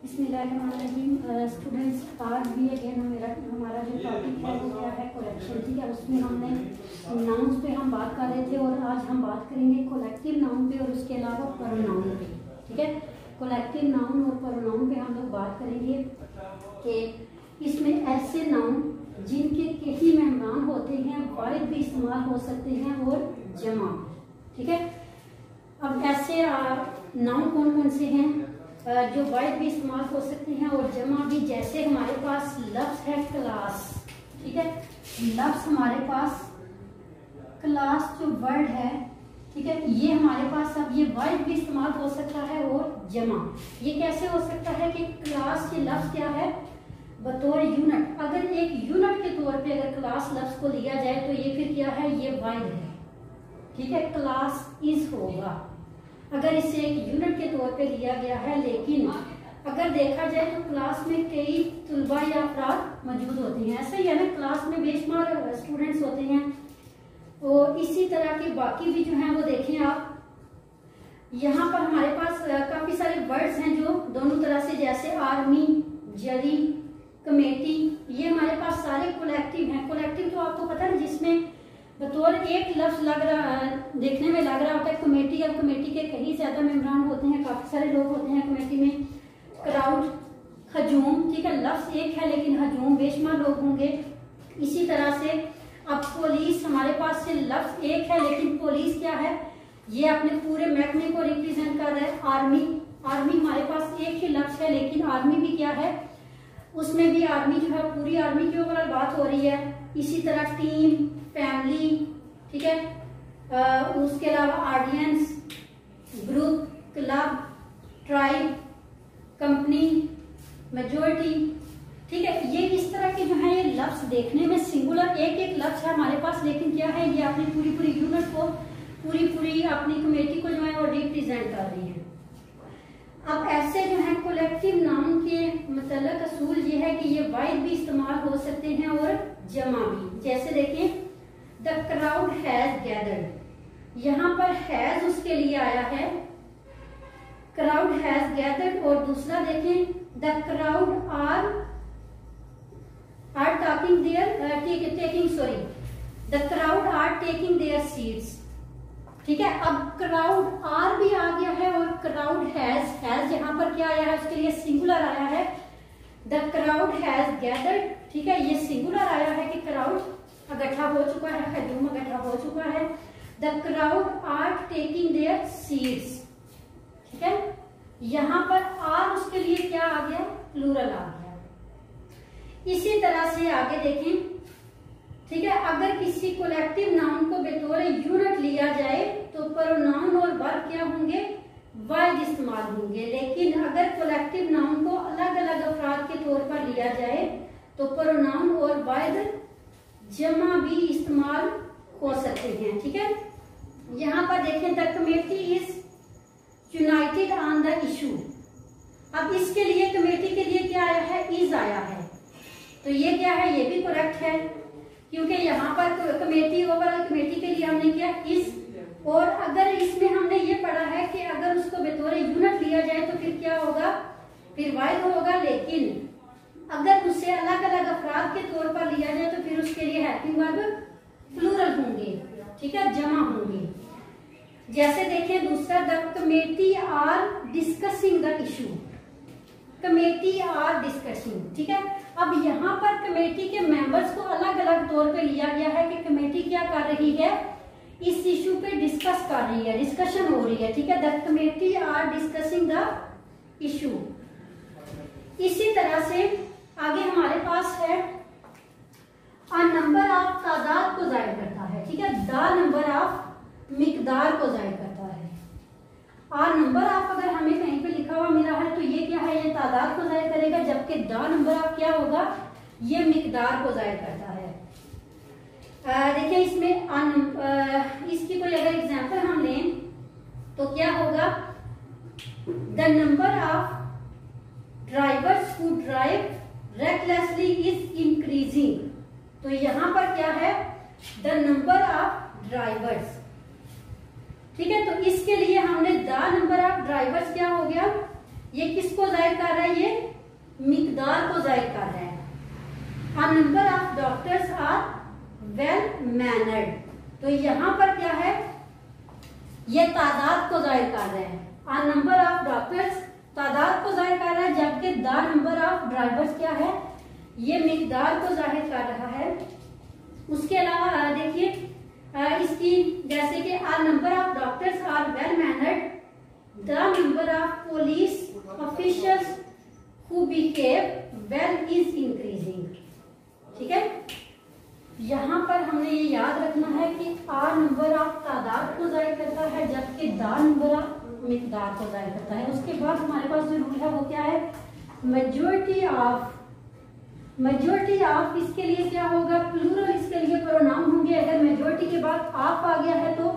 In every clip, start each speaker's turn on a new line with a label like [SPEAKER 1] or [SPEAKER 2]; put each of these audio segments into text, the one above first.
[SPEAKER 1] Students, आज भी again हमारा जो टॉपिक है वो क्या है, कलेक्शन। ठीक है, उसमें हमने नाउन्स पे हम बात कर रहे थे और आज हम बात करेंगे कलेक्टिव नाउन पे और उसके अलावा प्रोनाउन पे। ठीक है, कलेक्टिव नाउन और प्रोनाउन पे हम लोग बात करेंगे कि इसमें ऐसे नाउन जिनके कई मेहमान होते हैं, वाहिद भी इस्तेमाल हो सकते हैं और जमा। ठीक है, अब ऐसे नाउन कौन कौन से हैं जो वाहिद भी इस्तेमाल हो सकते हैं और जमा भी। जैसे हमारे पास लफ्ज है क्लास। ठीक है, लफ्ज हमारे पास क्लास जो वर्ड है, ठीक है, ये हमारे पास अब ये वाहिद भी इस्तेमाल हो सकता है और जमा। ये कैसे हो सकता है कि क्लास के लफ्ज क्या है, बतौर यूनिट। अगर एक यूनिट के तौर पे अगर क्लास लफ्ज को लिया जाए तो ये फिर क्या है, ये वाहिद है। ठीक है, क्लास इज होगा अगर इसे एक यूनिट के तौर पे लिया गया है। लेकिन अगर देखा जाए तो क्लास में कई तुलबा या अफराद मौजूद होते हैं। ऐसा ही है ना, क्लास में बेशुमार स्टूडेंट्स होते हैं और इसी तरह के बाकी भी जो हैं वो देखें आप। यहाँ पर हमारे पास काफी सारे वर्ड्स हैं जो दोनों तरह से, जैसे आर्मी, जरी, कमेटी, ये हमारे पास सारे कलेक्टिव हैं। कलेक्टिव तो आपको पता है जिसमें बतौर एक लफ्ज लग रहा, देखने में लग रहा होता है कमेटी। अब कमेटी के कहीं ज्यादा मेंबरान होते हैं, काफी सारे लोग होते हैं कमेटी में। क्राउड, हजूम, ठीक है, लफ्ज एक है लेकिन हजूम बेशुमार लोग होंगे। इसी तरह से अब पुलिस, हमारे पास से लफ्ज एक है लेकिन पुलिस क्या है, ये अपने पूरे महकमे को रिप्रेजेंट कर रहा है। आर्मी, आर्मी हमारे पास एक ही लफ्ज है लेकिन आर्मी भी क्या है, उसमें भी आर्मी जो है पूरी आर्मी के ऊपर बात हो रही है। इसी तरह टीम, फैमिली, ठीक है, उसके अलावा audience, group, club, tribe, company, majority. ठीक है, ये इस तरह के जो है ये लफ्ज देखने में सिंगुलर एक एक लफ्ज है हमारे पास, लेकिन क्या है, ये अपनी पूरी यूनिट को, पूरी अपनी कमेटी को जो है वो रिप्रेजेंट कर रही है। अब ऐसे जो है कलेक्टिव नाउन के मतलब असूल ये है कि ये वाहिद भी इस्तेमाल हो सकते हैं और जमा भी। जैसे देखिए, द क्राउड हैज गैदर्ड, यहाँ पर हैज उसके लिए आया है, क्राउड हैज गैदर्ड। और दूसरा देखें, the crowd are talking their taking sorry the crowd are taking their seats. ठीक है, अब क्राउड आर भी आ गया है और क्राउड हैज यहाँ पर क्या आया है, उसके लिए सिंगुलर आया है, द क्राउड हैज गैदर्ड। ठीक है, ये सिंगुलर आया है कि क्राउड इकट्ठा हो चुका है, हजूम इकट्ठा हो चुका है। The crowd are taking their seats. ठीक है, यहाँ पर आर उसके लिए क्या आ गया, प्लूरल आ गया। इसी तरह से आगे देखें, ठीक है, अगर किसी कलेक्टिव नाउन को बतौर यूनिट लिया जाए तो प्रोनाउन और वर्ब क्या होंगे, वाहिद इस्तेमाल होंगे। लेकिन अगर कलेक्टिव नाउन को अलग अलग अफराद के तौर पर लिया जाए तो प्रोनाउन और वाहिद जमा भी इस्तेमाल हो सकते हैं। ठीक है, यहाँ पर देखें, the committee is United on the issue. अब इसके लिए कमेटी के लिए क्या आया है, इज आया है, तो ये क्या है, ये भी करेक्ट है क्योंकि यहाँ पर कमेटी, ओवरऑल कमेटी के लिए हमने किया इज। और अगर इसमें हमने ये पढ़ा है कि अगर उसको बतौर यूनिट लिया जाए तो फिर क्या होगा, फिर वाहिद होगा। लेकिन अगर उसे अलग अलग अफराद के तौर पर लिया जाए तो फिर उसके लिए हेल्पिंग वर्ब प्लूरल होंगे। ठीक है, जमा होंगे। जैसे देखिए दूसरा, the committee are discussing the issue, committee are discussing. ठीक है, अब यहाँ पर कमेटी के मेंबर्स को अलग अलग तौर पे लिया गया है कि कमेटी क्या कर रही है, इस इशू पे डिस्कस कर रही है, डिस्कशन हो रही है। ठीक है, the committee are discussing the issue. इसी तरह से आगे हमारे पास है, अ नंबर ऑफ तादाद को जाहिर करता है। ठीक है, द नंबर ऑफ मिकदार को जाहिर करता है। आ नंबर ऑफ अगर हमें कहीं पे लिखा हुआ मिला है तो ये क्या है, ये तादाद को जाहिर करेगा, जबकि द नंबर ऑफ क्या होगा, ये मिकदार को जाहिर करता है। देखिए इसमें इसकी कोई अगर एग्जांपल हम लें तो क्या होगा, the number of drivers who drive recklessly is increasing. तो यहाँ पर क्या है, द नंबर ऑफ ड्राइवर्स। ठीक है, तो इसके लिए हमने द नंबर ऑफ ड्राइवर्स क्या हो गया, ये किसको जाहिर कर रहा है? ये मिकदार को जाहिर कर रहा है। A number of doctors are well mannered, तो यहाँ पर क्या है? ये तादाद को जाहिर कर रहा है। A number of doctors तादाद को जाहिर कर रहा है, जबकि the number of drivers क्या है? ये मिकदार को जाहिर कर रहा है। उसके अलावा देखिए इसकी जैसे कि A number of doctors are well mannered, the number of police officials who behave well is increasing। ठीक है, यहाँ पर हमने ये याद रखना है कि आर नंबर ऑफ तादाद को जाहिर करता है, जबकि दा नंबर ऑफ मिकदार को जाहिर करता है। उसके बाद हमारे पास जो रूल है वो क्या है? Majority of. मेजॉरिटी ऑफ इसके लिए क्या होगा? प्लूरल इसके लिए प्रोनाउन होंगे। अगर मेजॉरिटी के बाद ऑफ आ गया है तो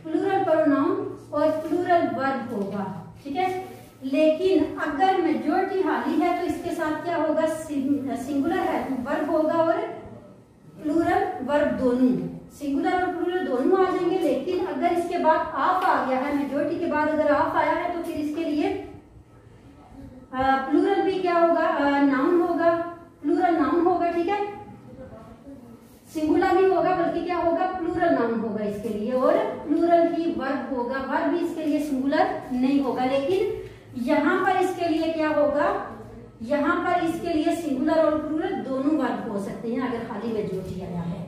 [SPEAKER 1] प्लूरल प्रोनाउन और प्लूरल वर्ब होगा। ठीक है, लेकिन अगर मेजॉरिटी हाली है तो इसके साथ क्या होगा? सिंगुलर है तो वर्ब होगा और प्लूरल वर्ब दोनों, सिंगुलर और प्लूरल दोनों आ जाएंगे। लेकिन अगर इसके बाद ऑफ आ गया है, मेजॉरिटी के बाद अगर ऑफ आया है तो फिर इसके लिए प्लूरल भी क्या होगा? नाउन होगा, प्लूरल नाउन होगा। ठीक है, सिंगुलर नहीं होगा बल्कि क्या होगा? प्लूरल नाउन होगा इसके लिए, और प्लूरल ही वर्ब होगा। वर्ब भी इसके लिए सिंगुलर नहीं होगा। लेकिन यहाँ पर इसके लिए क्या होगा? यहाँ पर इसके लिए सिंगुलर और प्लूरल दोनों वर्ब हो सकते हैं अगर खाली मेजॉरिटी आया है।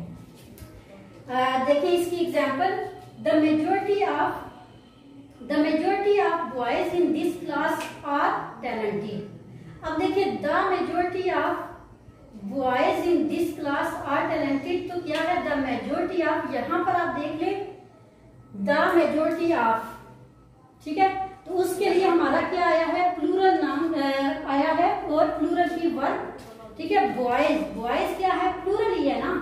[SPEAKER 1] देखिए इसकी example, the majority of boys in this class are talented. अब देखिए the majority of boys in this class are talented, तो क्या है? द मेजॉरिटी ऑफ, यहाँ पर आप देख ले द मेजॉरिटी ऑफ। ठीक है, तो उसके लिए हमारा क्या आया है? प्लूरल नाउन आया है और प्लूरल की वर्ब। ठीक है, बॉयज, बॉयज क्या है? प्लूरल ही है ना।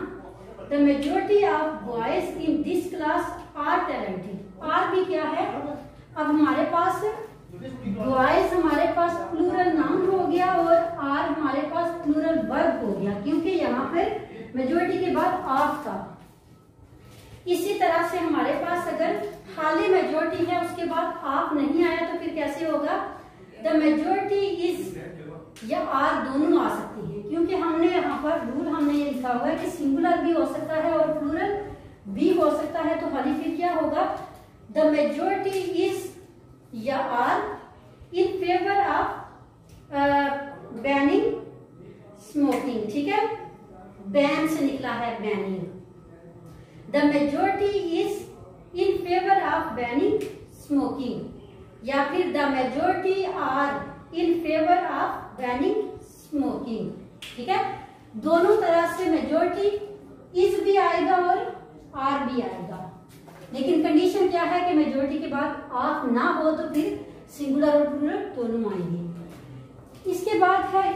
[SPEAKER 1] The majority of boys in this class are talented. Are भी क्या है? अब हमारे पास बॉयज हमारे पास प्लूरल नाउन हो गया और आर हमारे पास प्लूरल वर्ब हो गया, क्योंकि यहाँ पर मेजॉरिटी के बाद ऑफ था। इसी तरह से हमारे पास अगर खाली मेजॉरिटी है उसके बाद ऑफ नहीं आया तो फिर कैसे होगा? द मेजॉरिटी इज या आर दोनों आ सकती है, क्योंकि हमने यहाँ पर रूल हमने ये लिखा हुआ है कि सिंगुलर भी हो सकता है और प्लूरल भी हो सकता है। तो खाली फिर क्या होगा? द मेजॉरिटी इज या are in favour of banning smoking. ठीक है, बैन से निकला है banning. The majority is in favour of banning smoking, या फिर the majority are in favour of banning smoking. ठीक है, दोनों तरह से मेजॉरिटी इज भी आएगा और आर भी आएगा, लेकिन कंडीशन क्या है कि मेजॉरिटी के बाद ऑफ ना हो तो फिर सिंगुलर और प्लूरल दोनों आएंगे। इसके बाद है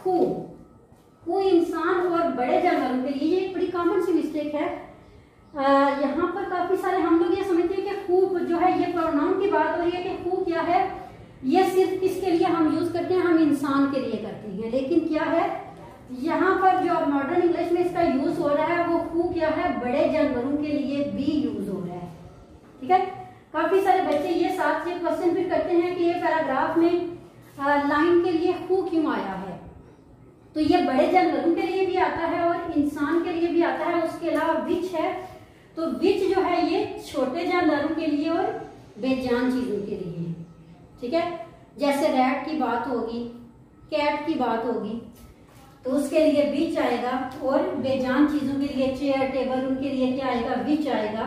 [SPEAKER 1] हु इंसान और बड़े जानवरों के लिए। ये एक बड़ी कॉमन सी मिस्टेक है। यहाँ पर काफी सारे हम लोग ये समझते हैं कि हु जो है ये प्रोनाउन की बात हो रही है कि हु क्या है, ये सिर्फ किसके लिए हम यूज करते हैं? हम इंसान के लिए करते हैं। लेकिन क्या है यहाँ पर जो मॉडर्न इंग्लिश में इसका यूज हो रहा है वो हु क्या है? बड़े जानवरों के लिए भी यूज हो रहा है। ठीक है, काफी सारे बच्चे ये साथ से क्वेश्चन भी करते हैं कि ये पैराग्राफ में लाइन के लिए हु क्यों आया है? तो ये बड़े जानवरों के लिए भी आता है और इंसान के लिए भी आता है। उसके अलावा विच है, तो विच जो है ये छोटे जानवरों के लिए और बेजान चीजों के लिए। ठीक है, जैसे रैट की बात होगी, कैट की बात होगी तो उसके लिए विच आएगा, और बेजान चीजों के लिए चेयर टेबल उनके लिए क्या आएगा? विच आएगा।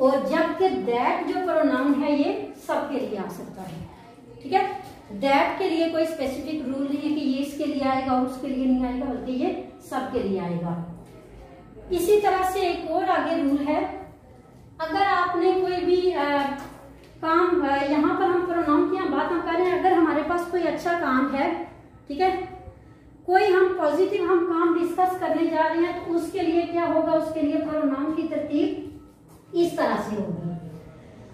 [SPEAKER 1] और जबकि दैट जो प्रोनाउन है ये सबके लिए आ सकता है। ठीक है, दैट के लिए कोई स्पेसिफिक रूल नहीं है कि ये इसके लिए आएगा और उसके लिए नहीं आएगा, बल्कि ये सबके लिए आएगा। इसी तरह से एक और आगे रूल है, अगर आपने कोई भी काम, यहाँ पर हम प्रोनाउन की बात हम कर रहे हैं, अगर हमारे पास कोई अच्छा काम है, ठीक है, कोई हम पॉजिटिव हम काम डिस्कस करने जा रहे हैं, तो उसके लिए क्या होगा? उसके लिए प्रोनाउन की तरतीब इस तरह से होगी।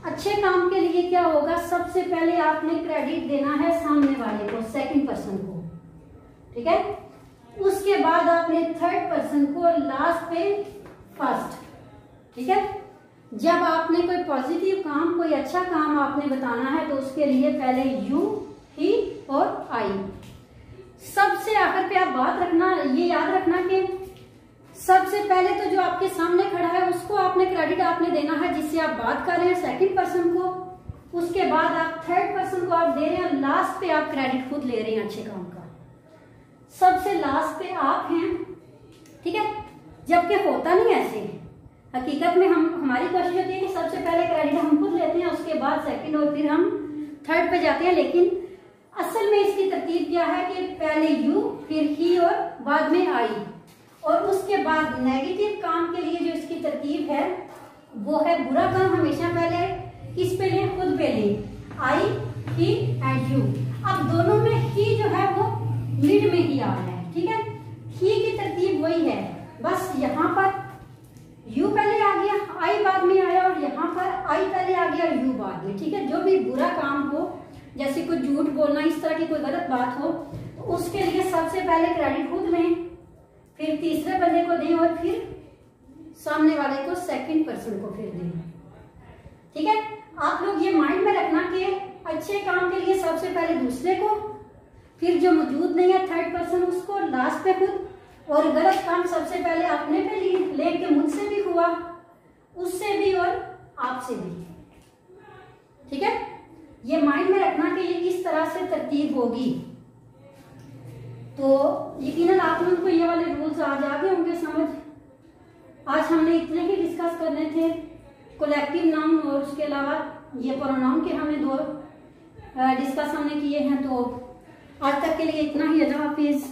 [SPEAKER 1] अच्छे काम के लिए क्या होगा? सबसे पहले आपने क्रेडिट देना है सामने वाले को, सेकंड पर्सन को। ठीक है, उसके बाद आपने थर्ड पर्सन को, लास्ट पे फर्स्ट। ठीक है, जब आपने कोई पॉजिटिव काम, कोई अच्छा काम आपने बताना है तो उसके लिए पहले यू, ही और आई। सबसे आखिर पे आप बात रखना, ये याद रखना कि सबसे पहले तो जो आपके सामने खड़ा है उसको आपने क्रेडिट आपने देना है जिससे आप बात कर रहे हैं, सेकंड पर्सन को। उसके बाद आप थर्ड पर्सन को आप दे रहे हैं, लास्ट पे आप क्रेडिट खुद ले रहे हैं अच्छे काम का। सबसे लास्ट पे आप हैं, ठीक है। जबकि होता नहीं ऐसे, हकीकत में हमारी कोशिश होती है कि सबसे पहले क्रेडिट हम खुद लेते हैं, उसके बाद सेकंड और फिर हम थर्ड पे जाते हैं। लेकिन असल में इसकी तरतीब क्या है कि पहले यू, फिर ही और बाद में आई। और उसके बाद नेगेटिव काम के लिए जो इसकी तरतीब है वो है बुरा काम हमेशा पहले किस पे लें, खुद पे लें, आई, ही एंड यू। अब दोनों में ही जो है वो मिड में ही आ रहा है, ठीक है। ही की तरतीब वही है, बस यहाँ पर यू पहले आ गया, आई बाद में आया, और यहाँ पर आई पहले आ गया और यू बाद में, ठीक है। जो भी बुरा काम हो, जैसे कोई झूठ बोलना, इस तरह की कोई गलत बात हो, तो उसके लिए सबसे पहले क्रेडिट खुद लें, फिर तीसरे बंदे को दें और फिर सामने वाले को, सेकंड पर्सन को फिर दें, ठीक है। आप लोग ये माइंड में रखना कि अच्छे काम के लिए सबसे पहले दूसरे को, फिर जो मौजूद नहीं है थर्ड पर्सन उसको, लास्ट पे खुद, और गलत काम सबसे पहले अपने पे लेके मुझसे भी हुआ, उससे भी और आपसे भी, ठीक है। ये माइंड में रखना कि ये किस तरह से तरतीब होगी। तो यकीनन आप लोगों को ये वाले रूल्स आज आ गए होंगे समझ। आज हमने इतने ही डिस्कस करने थे, कलेक्टिव नाउन और उसके अलावा ये प्रोनाउन के हमने दो डिस्कस हमने किए हैं। तो आज तक के लिए इतना ही। अल्लाह हाफिज।